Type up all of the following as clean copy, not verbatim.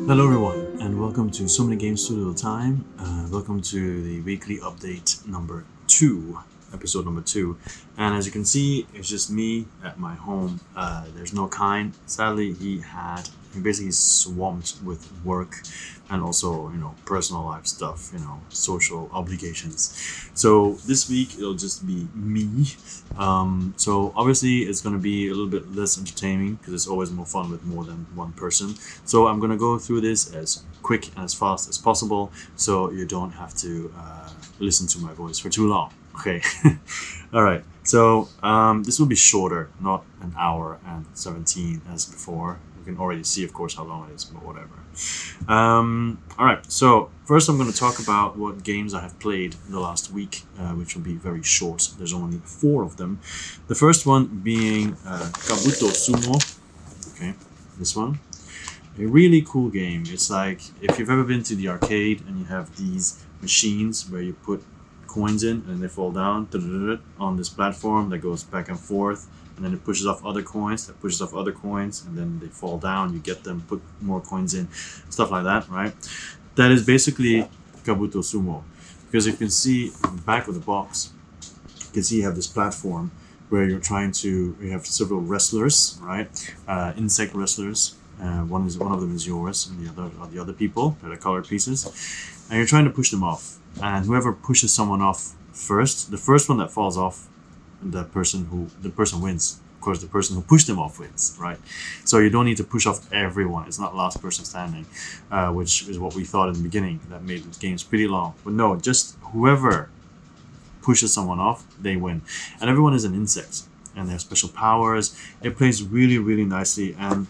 Hello everyone, and welcome to So Many Games Studio Time. Welcome to the weekly update number 2, episode number 2. And as you can see, it's just me at my home. There's no Kind. Sadly, he basically swamped with work and also, personal life stuff, social obligations. So this week it'll just be me. So obviously it's going to be a little bit less entertaining because it's always more fun with more than one person. So I'm going to go through this as quick and as fast as possible so you don't have to listen to my voice for too long. Okay. All right. So this will be shorter, not an hour and 17 as before. You can already see, of course, how long it is, but whatever. All right. So first, I'm going to talk about what games I have played the last week, which will be very short. There's only 4 of them. The first one being Kabuto Sumo. Okay, this one. A really cool game. It's like if you've ever been to the arcade and you have these machines where you put coins in and they fall down on this platform that goes back and forth, and then it pushes off other coins, that pushes off other coins, and then they fall down, you get them, put more coins in, stuff like that, right? That is basically Kabuto Sumo. Because you can see in the back of the box, you can see you have this platform where you have several wrestlers, right? Insect wrestlers. One of them is yours, and the other are the other people that are colored pieces. And you're trying to push them off. And whoever pushes someone off first, the first one that falls off, the person wins. Of course, the person who pushed them off wins, right? So you don't need to push off everyone. It's not last person standing, which is what we thought in the beginning. That made the games pretty long. But no, just whoever pushes someone off, they win. And everyone is an insect, and they have special powers. It plays really, really nicely, and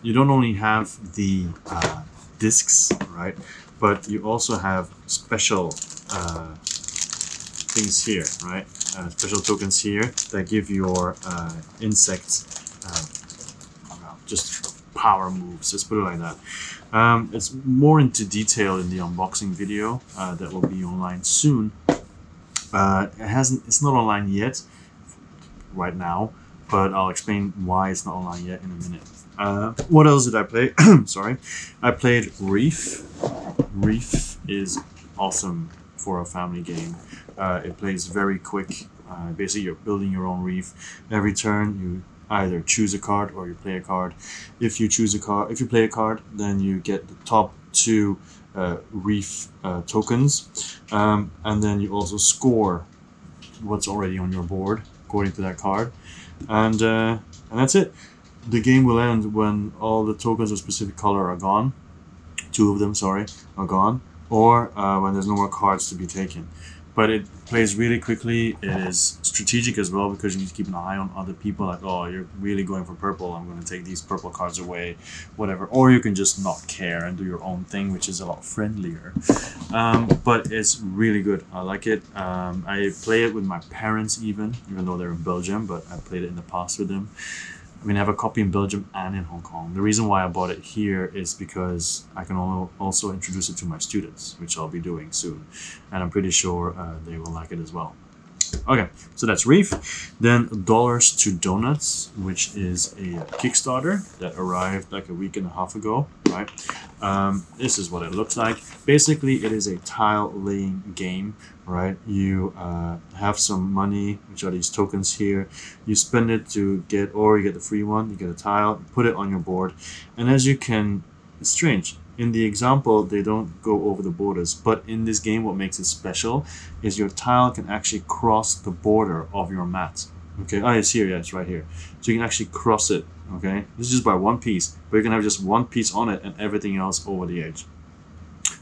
you don't only have the discs, right? But you also have special things here, right? Special tokens here that give your insects just power moves. Let's put it like that. It's more into detail in the unboxing video that will be online soon. It's not online yet, right now, but I'll explain why it's not online yet in a minute. What else did I play? Sorry, I played Reef. Reef is awesome for a family game. It plays very quick. Basically, you're building your own reef. Every turn, you either choose a card or you play a card. If you play a card, then you get the top 2 reef tokens, and then you also score what's already on your board according to that card, and that's it. The game will end when all the tokens of specific color are gone. 2 of them, are gone, or when there's no more cards to be taken. But it plays really quickly. It is strategic as well because you need to keep an eye on other people. Like, oh, you're really going for purple. I'm going to take these purple cards away, whatever. Or you can just not care and do your own thing, which is a lot friendlier. But it's really good. I like it. I play it with my parents even though they're in Belgium. But I played it in the past with them. I have a copy in Belgium and in Hong Kong. The reason why I bought it here is because I can also introduce it to my students, which I'll be doing soon. And I'm pretty sure they will like it as well. Okay, so that's Reef. Then Dollars to Donuts, which is a Kickstarter that arrived like a week and a half ago, right? This is what it looks like. Basically, it is a tile laying game, right? You have some money, which are these tokens here. You spend it to get the free one. You get a tile, put it on your board. And as you can, it's strange. In the example, they don't go over the borders, but in this game, what makes it special is your tile can actually cross the border of your mat. Okay, it's here, yeah, it's right here. So you can actually cross it, okay? This is just by one piece, but you can have just one piece on it and everything else over the edge.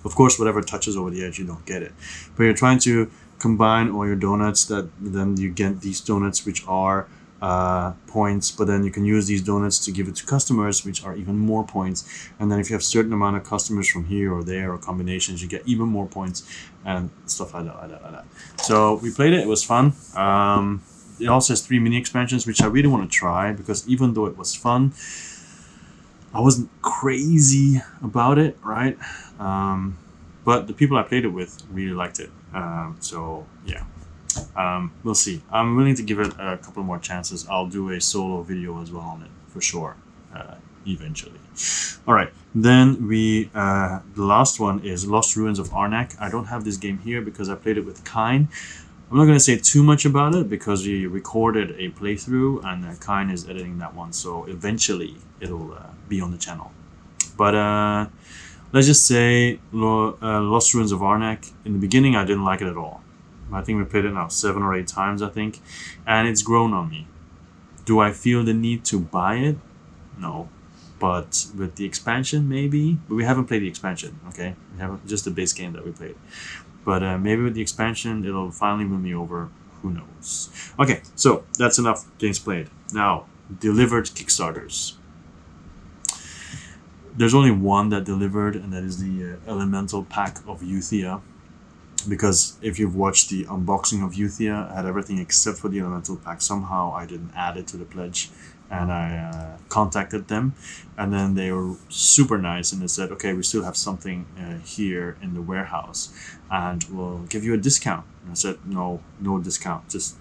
Of course, whatever touches over the edge, you don't get it. But you're trying to combine all your donuts, that then you get these donuts which are points, but then you can use these donuts to give it to customers, which are even more points. And then if you have a certain amount of customers from here or there or combinations, you get even more points and stuff like that. So we played it. It was fun. It also has 3 mini expansions, which I really want to try because even though it was fun, I wasn't crazy about it, right? But the people I played it with really liked it. So yeah. We'll see. I'm willing to give it a couple more chances. I'll do a solo video as well on it for sure. eventually. All right, then we the last one is Lost Ruins of Arnak. I don't have this game here because I played it with Kine. I'm not going to say too much about it because we recorded a playthrough and Kine is editing that one, so eventually it'll be on the channel. But let's just say Lost Ruins of Arnak, in the beginning I didn't like it at all. I think we played it now 7 or 8 times, I think, and it's grown on me. Do I feel the need to buy it? No. But with the expansion, maybe. But we haven't played the expansion, okay? We have just the base game that we played. But maybe with the expansion, it'll finally win me over. Who knows? Okay, so that's enough games played. Now, delivered Kickstarters. There's only one that delivered, and that is the Elemental Pack of Euthia. Because if you've watched the unboxing of Euthia, I had everything except for the Elemental Pack. Somehow I didn't add it to the pledge. And I contacted them, and then they were super nice, and they said, okay, we still have something here in the warehouse, and we'll give you a discount. And I said, no discount, just,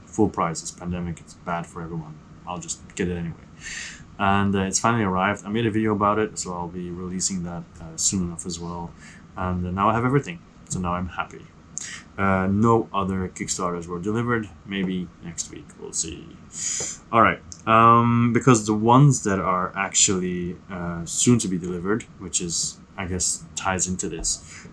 full price. It's pandemic, it's bad for everyone. I'll just get it anyway. And it's finally arrived. I made a video about it, so I'll be releasing that soon enough as well. And now I have everything, so now I'm happy. No other Kickstarters were delivered. Maybe next week, we'll see. All right. Because the ones that are actually soon to be delivered, which is, I guess, ties into this,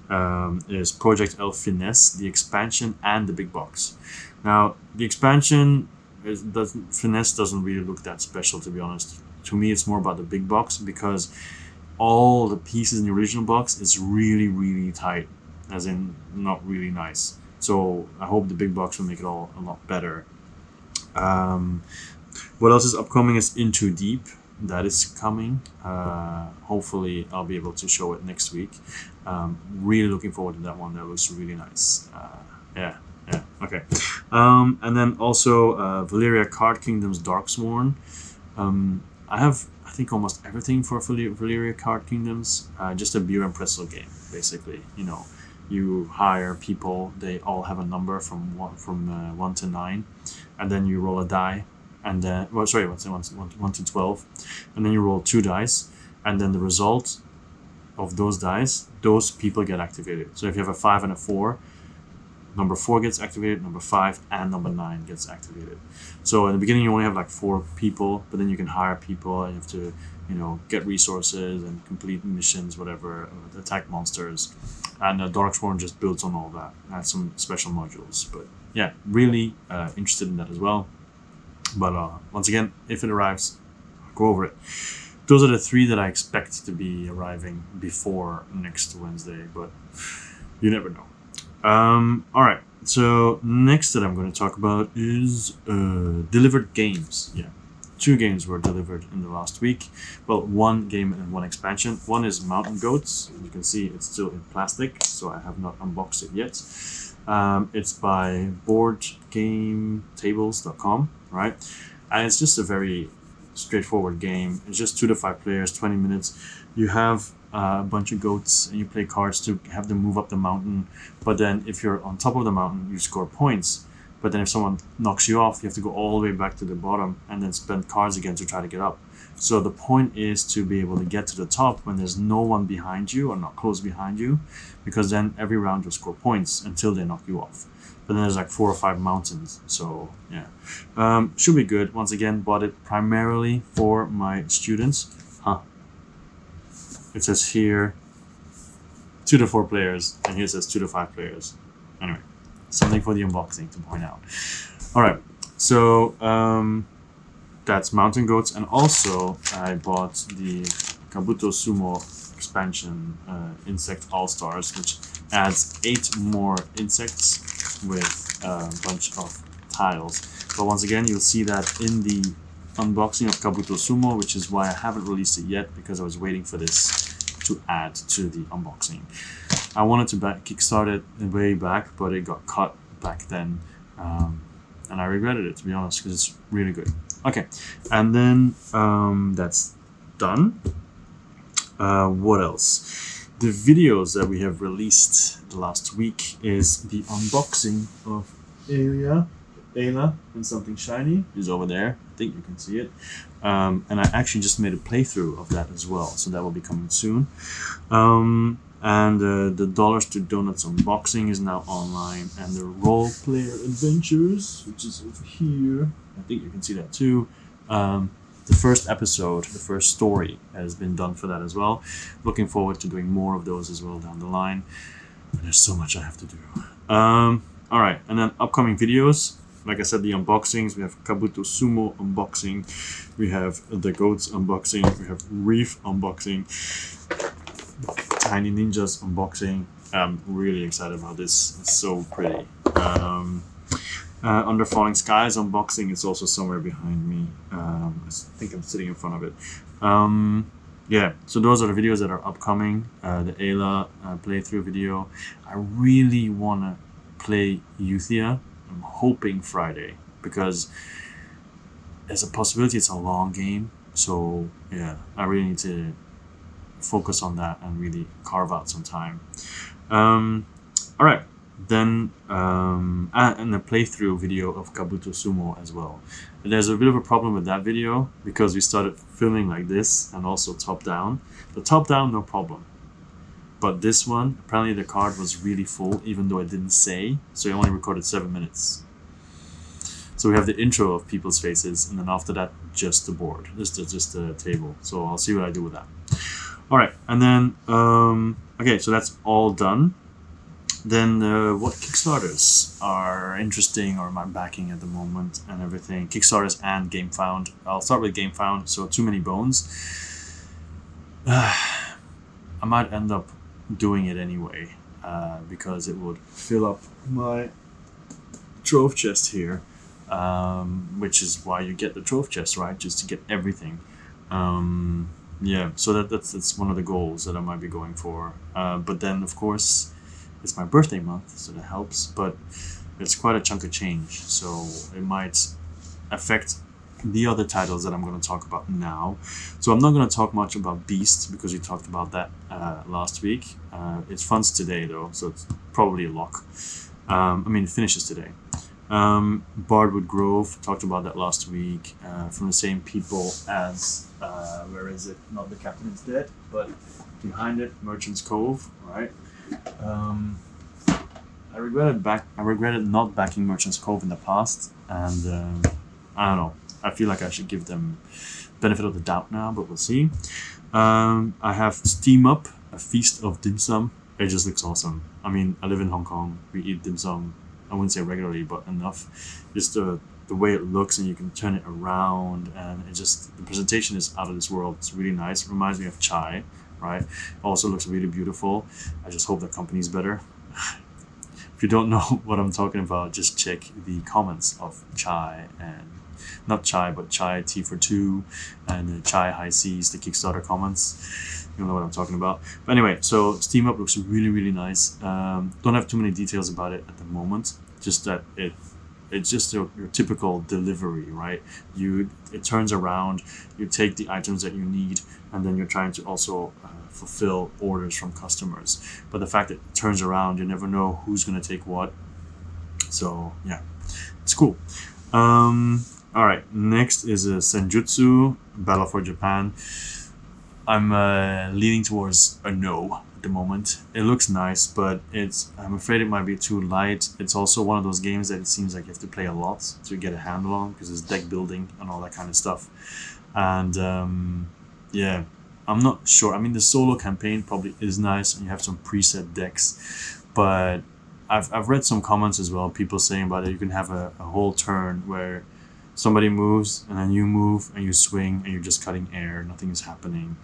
is Project El Finesse, the expansion, and the big box. Now, the expansion, Finesse doesn't really look that special, to be honest. To me, it's more about the big box, because all the pieces in the original box is really, really tight, as in not really nice. So I hope the big box will make it all a lot better. What else is upcoming is Into Deep. That is coming. Hopefully I'll be able to show it next week. Really looking forward to that one. That looks really nice. Yeah, okay. And then also Valeria Card Kingdom's Darksworn. I have, I think, almost everything for Valeria Card Kingdoms. Just a beer and pretzel game, basically. You hire people. They all have a number from 1 to 9, and then you roll a die. And then, 1 to 12, and then you roll 2 dice, and then the result of those dice, those people get activated. So if you have a 5 and a 4, number 4 gets activated, number 5 and number 9 gets activated. So in the beginning you only have like 4 people, but then you can hire people, and you have to, get resources and complete missions, whatever, attack monsters. And Darksworn just builds on all that. Adds some special modules. But yeah, really interested in that as well. But once again, if it arrives, I'll go over it. Those are the 3 that I expect to be arriving before next Wednesday, but you never know. All right, so next that I'm going to talk about is delivered games. Yeah, 2 games were delivered in the last week. Well, 1 game and 1 expansion. One is Mountain Goats. As you can see, it's still in plastic, so I have not unboxed it yet. It's by boardgametables.com, right? And it's just a very straightforward game. It's just 2 to 5 players, 20 minutes. You have a bunch of goats, and you play cards to have them move up the mountain. But then if you're on top of the mountain, you score points. But then if someone knocks you off, you have to go all the way back to the bottom and then spend cards again to try to get up. So the point is to be able to get to the top when there's no one behind you or not close behind you, because then every round you'll score points until they knock you off. But then there's like 4 or 5 mountains, so yeah. Should be good. Once again, bought it primarily for my students. It says here 2 to 4 players, and here it says 2 to 5 players. Anyway, something for the unboxing to point out. All right, so that's Mountain Goats, and also I bought the Kabuto Sumo expansion, Insect All-Stars, which adds 8 more insects with a bunch of tiles. But once again, you'll see that in the unboxing of Kabuto Sumo, which is why I haven't released it yet, because I was waiting for this to add to the unboxing. I wanted to kickstart it way back, but it got cut back then, and I regretted it, to be honest, because it's really good. Okay, and then that's done. What else? The videos that we have released the last week is the unboxing of Ayla and something shiny is over there. I think you can see it. And I actually just made a playthrough of that as well, so that will be coming soon. And the Dollars to Donuts unboxing is now online, and the Role Player Adventures, which is over here, I think you can see that too. The first episode, the first story has been done for that as well. Looking forward to doing more of those as well down the line. There's so much I have to do. All right, and then upcoming videos. Like I said, the unboxings. We have Kabuto Sumo unboxing. We have the Goats unboxing. We have Reef unboxing. Tiny Ninjas unboxing. I'm really excited about this. It's so pretty. Under Falling Skies unboxing. It's also somewhere behind me. I think I'm sitting in front of it. Yeah, so those are the videos that are upcoming. The Ayla playthrough video. I really want to play Euthia. I'm hoping Friday, because there's a possibility it's a long game. So yeah, I really need to focus on that and really carve out some time. All right, then and a playthrough video of Kabuto Sumo as well. And there's a bit of a problem with that video because we started filming like this and also top down. The top down, no problem. But this one, apparently the card was really full, even though it didn't say. So it only recorded 7 minutes. So we have the intro of people's faces, and then after that, just the board, just the table. So I'll see what I do with that. All right, and then okay, so that's all done. Then what Kickstarters are interesting or am I backing at the moment and everything? Kickstarters and GameFound. I'll start with GameFound. So Too Many Bones. I might end up doing it anyway because it would fill up my trove chest here, which is why you get the trove chest, right? Just to get everything. Yeah, so that's one of the goals that I might be going for. But then, of course, it's my birthday month, so that helps. But it's quite a chunk of change, so it might affect the other titles that I'm going to talk about now. So I'm not going to talk much about Beast because we talked about that last week. It funds today though, so it's probably a lock. It finishes today. Bardwood Grove, talked about that last week, from the same people as where is it? Not The Captain is Dead, but behind it, Merchant's Cove, right? I regretted not backing Merchant's Cove in the past, and I don't know. I feel like I should give them benefit of the doubt now, but we'll see. I have Steam Up, A Feast of Dim Sum. It just looks awesome. I mean, I live in Hong Kong. We eat dim sum. I wouldn't say regularly, but enough. Just the way it looks, and you can turn it around, and the presentation is out of this world. It's really nice. It reminds me of chai, right? Also looks really beautiful. I just hope the company's better. If you don't know what I'm talking about, just check the comments of chai and not chai, but chai Tea for Two and the chai High Seas, the Kickstarter comments. You know what I'm talking about. But anyway, so Steam Up looks really, really nice. Don't have too many details about it at the moment. Just that it's just your typical delivery, right? It turns around, you take the items that you need, and then you're trying to also fulfill orders from customers. But the fact that it turns around, you never know who's going to take what. So yeah, it's cool. All right, next is a Senjutsu, Battle for Japan. I'm leaning towards a no at the moment. It looks nice, but I'm afraid it might be too light. It's also one of those games that it seems like you have to play a lot to get a handle on, because it's deck building and all that kind of stuff. And yeah, I'm not sure. I mean, the solo campaign probably is nice, and you have some preset decks, but I've read some comments as well, people saying about it. You can have a whole turn where somebody moves, and then you move, and you swing, and you're just cutting air. Nothing is happening.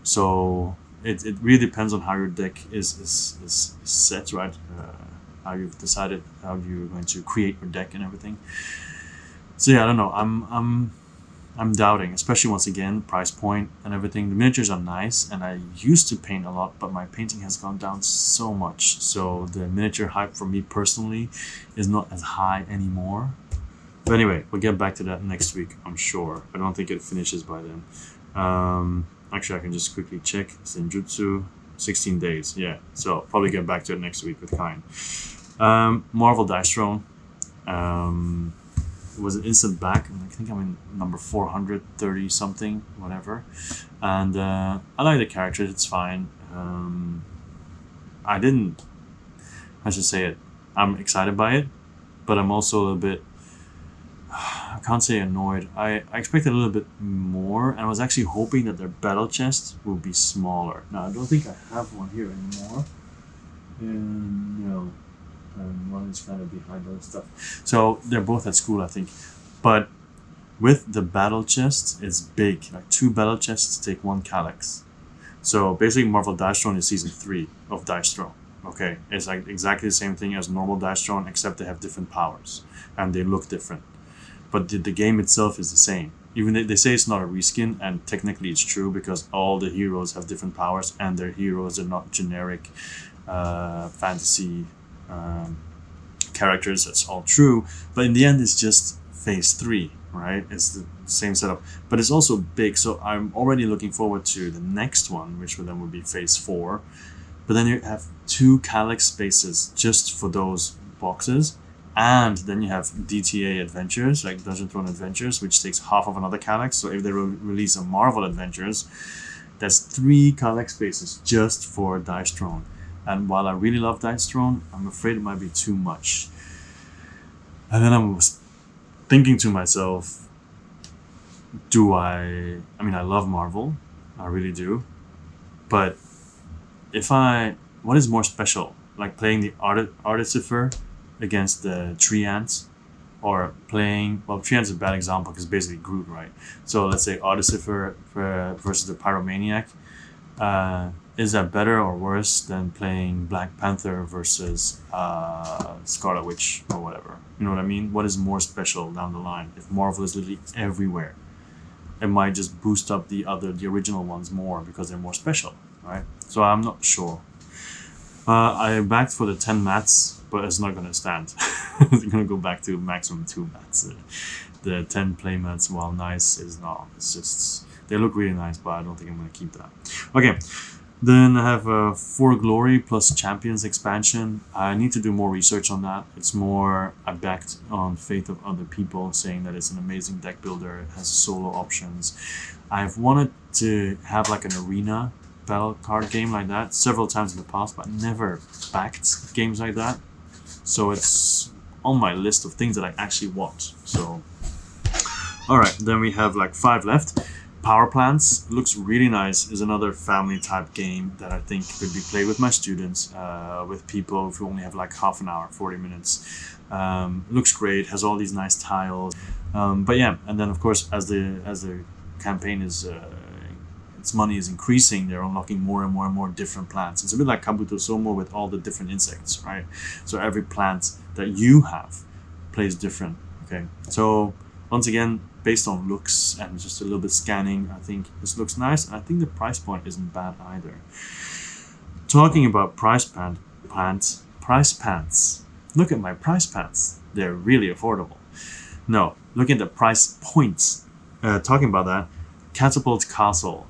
So it really depends on how your deck is set, right? How you've decided how you're going to create your deck and everything. So yeah, I don't know. I'm doubting, especially once again, price point and everything. The miniatures are nice, and I used to paint a lot, but my painting has gone down so much. So the miniature hype for me personally is not as high anymore. But anyway, we'll get back to that next week, I'm sure. I don't think it finishes by then. Actually, I can just quickly check. Senjutsu, 16 days. Yeah, so I'll probably get back to it next week with Kine. Marvel Dice Throne. It was an instant back. I think I'm in number 430 something, whatever. And I like the characters. It's fine. I should say it. I'm excited by it, but I'm also a little bit, I can't say annoyed. I expected a little bit more, and I was actually hoping that their battle chest would be smaller. Now, I don't think I have one here anymore. And no. And one is kind of behind other stuff. So they're both at school, I think. But with the battle chest, it's big. Like 2 battle chests take 1 calyx. So basically, Marvel Dice Throne is season 3 of Dice Throne. Okay, it's like exactly the same thing as normal Dice Throne, except they have different powers and they look different. But the game itself is the same. Even they say it's not a reskin, and technically it's true because all the heroes have different powers, and their heroes are not generic fantasy characters. That's all true, but in the end it's just phase 3, right? It's the same setup, but it's also big, so I'm already looking forward to the next one, which then would be phase 4. But then you have 2 calyx spaces just for those boxes, and then you have DTA adventures, like Dungeon Throne Adventures, which takes half of another calyx. So if they release a Marvel Adventures, that's 3 calyx spaces just for Dice Throne. And while I really love Dice Throne, I'm afraid it might be too much. And then I was thinking to myself, I mean, I love Marvel, I really do. But what is more special? Like playing the Artificer against the Tree Ants, or playing, well, Tree Ants is a bad example because basically Groot, right? So let's say Artificer versus the Pyromaniac. Is that better or worse than playing Black Panther versus Scarlet Witch or whatever? You know what I mean? What is more special down the line? If Marvel is literally everywhere, it might just boost up the original ones more because they're more special, right? So I'm not sure. I backed for the 10 mats, but it's not going to stand. It's going to go back to maximum 2 mats. The 10 play mats, while nice, is not. It's just, they look really nice, but I don't think I'm going to keep that. Okay. Then I have For Glory plus Champions expansion. I need to do more research on that. It's more, I backed on faith of other people saying that it's an amazing deck builder. It has solo options. I've wanted to have like an arena battle card game like that several times in the past, but never backed games like that. So it's on my list of things that I actually want. So, all right, then we have like 5 left. Power Plants looks really nice. Is another family type game that I think could be played with my students, with people who only have like half an hour, 40 minutes. Looks great. Has all these nice tiles. But yeah, and then of course as the campaign is its money is increasing, they're unlocking more and more and more different plants. It's a bit like Kabuto Somo with all the different insects, right? So every plant that you have plays different. Okay, so once again, based on looks and just a little bit scanning, I think this looks nice, and I think the price point isn't bad either. Talking about price pants. Look at my price pants. They're really affordable. No, look at the price points. Talking about that, Catapult Castle.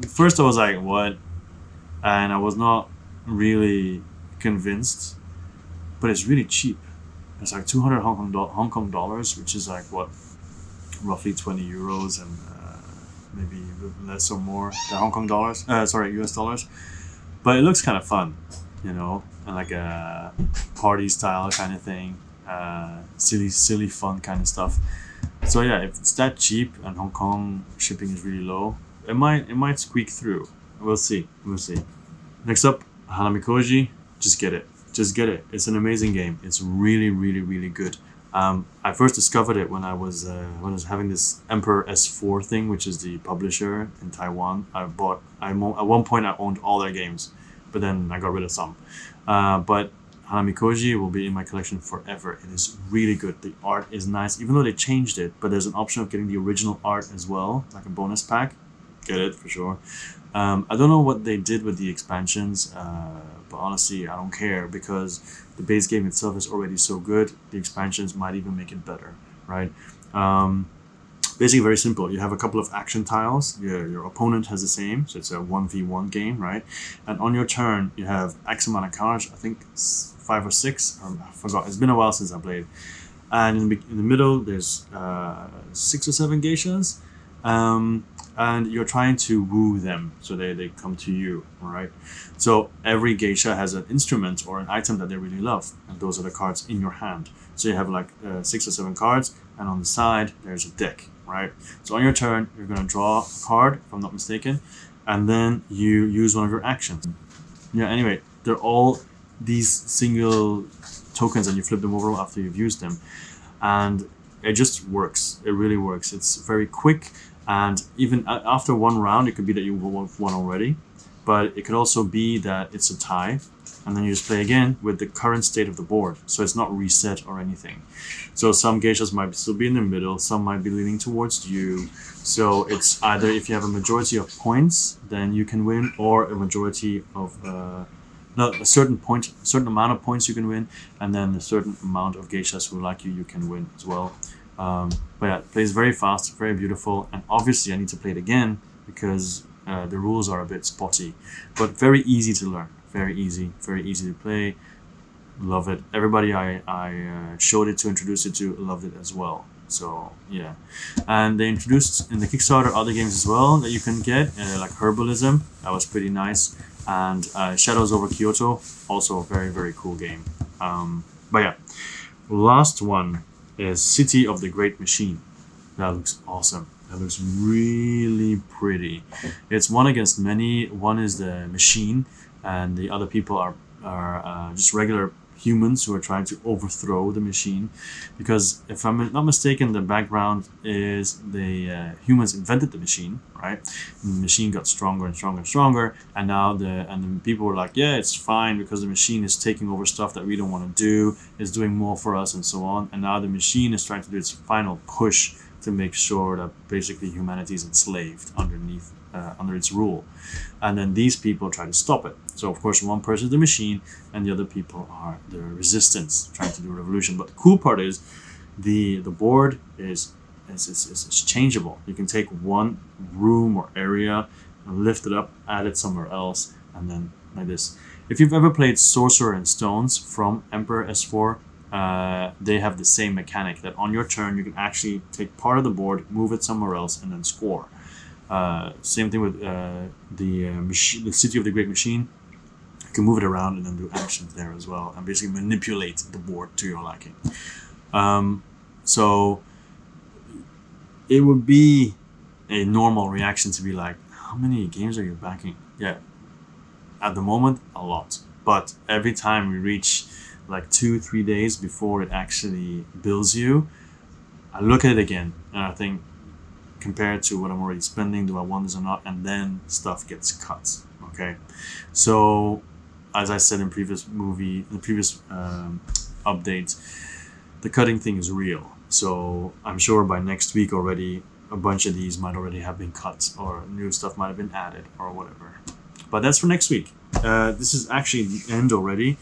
First I was like, what? And I was not really convinced, but it's really cheap. It's like 200 Hong Kong dollars, which is like what, roughly 20 euros, and maybe less or more than Hong Kong dollars. US dollars. But it looks kind of fun, you know, and like a party style kind of thing, silly fun kind of stuff. So yeah, if it's that cheap and Hong Kong shipping is really low, it might squeak through. We'll see. Next up, Hanamikoji. Just get it. It's an amazing game. It's really, really, really good. I first discovered it when I was having this Emperor S4 thing, which is the publisher in Taiwan. At one point I owned all their games, but then I got rid of some. But Hanamikoji will be in my collection forever. It is really good. The art is nice, even though they changed it, but there's an option of getting the original art as well, like a bonus pack. Get it for sure. I don't know what they did with the expansions, but honestly, I don't care, because the base game itself is already so good. The expansions might even make it better, right? Basically very simple. You have a couple of action tiles. Your opponent has the same, so it's a 1v1 game, right? And on your turn, you have X amount of cards, I think 5 or 6. I forgot. It's been a while since I played. And in the middle, there's 6 or 7 geishas. And you're trying to woo them so they come to you, all right? So every geisha has an instrument or an item that they really love, and those are the cards in your hand. So you have like 6 or 7 cards, and on the side there's a deck, right? So on your turn, you're going to draw a card, if I'm not mistaken, and then you use one of your actions. Yeah, anyway, they're all these single tokens, and you flip them over after you've used them, and it just works. It really works. It's very quick. And even after one round, it could be that you won already, but it could also be that it's a tie, and then you just play again with the current state of the board. So it's not reset or anything. So some geishas might still be in the middle, some might be leaning towards you. So it's either if you have a majority of points, then you can win, or a majority of a certain amount of points you can win, and then a certain amount of geishas who like you can win as well. But yeah, it plays very fast, very beautiful, and obviously I need to play it again because the rules are a bit spotty, but very easy to learn, very easy to play. Love it. Everybody I showed it to, introduced it to, loved it as well. So yeah, and they introduced in the Kickstarter other games as well that you can get, like Herbalism. That was pretty nice, and Shadows over Kyoto, also a very cool game. But yeah, last one is City of the Great Machine. That looks awesome. That looks really pretty. It's one against many. One is the machine, and the other people are just regular humans who are trying to overthrow the machine. Because if I'm not mistaken, the background is the humans invented the machine, right? And the machine got stronger and stronger and stronger, and now the people were like, yeah, it's fine because the machine is taking over stuff that we don't want to do, it's doing more for us and so on. And now the machine is trying to do its final push to make sure that basically humanity is enslaved under its rule. And then these people try to stop it. So of course one person is the machine and the other people are the resistance trying to do a revolution. But the cool part is the board is changeable. You can take one room or area and lift it up, add it somewhere else, and then like this. If you've ever played Sorcerer and Stones from Emperor S4, they have the same mechanic that on your turn you can actually take part of the board, move it somewhere else, and then score. Same thing with the City of the Great Machine. You can move it around and then do actions there as well, and basically manipulate the board to your liking. So it would be a normal reaction to be like, how many games are you backing? Yeah, at the moment, a lot. But every time we reach like 2-3 days before it actually bills you, I look at it again and I think, compared to what I'm already spending, do I want this or not? And then stuff gets cut. Okay, so as I said in the previous updates, the cutting thing is real. So I'm sure by next week already a bunch of these might already have been cut, or new stuff might have been added, or whatever. But that's for next week. This is actually the end already.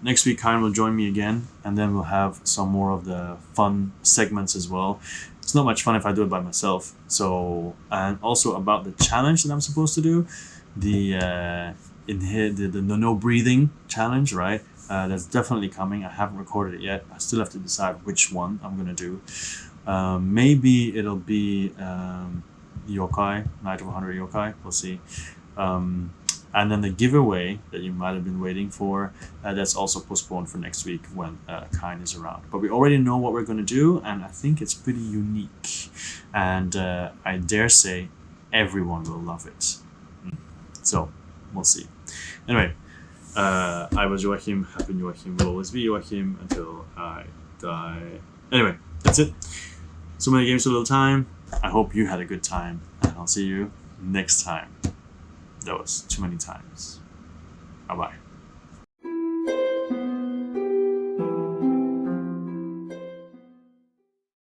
Next week Karen will join me again, and then we'll have some more of the fun segments as well. It's not much fun if I do it by myself. So, and also about the challenge that I'm supposed to do, the no breathing challenge, right? That's definitely coming. I haven't recorded it yet. I still have to decide which one I'm gonna do. Maybe it'll be Yokai, Night of 100 Yokai. We'll see. And then the giveaway that you might have been waiting for, that's also postponed for next week when Kine is around. But we already know what we're going to do, and I think it's pretty unique. And I dare say everyone will love it. So, we'll see. Anyway, I was Joachim, have been Joachim, will always be Joachim until I die. Anyway, that's it. So many games, so little time. I hope you had a good time, and I'll see you next time. That was too many times. Bye-bye.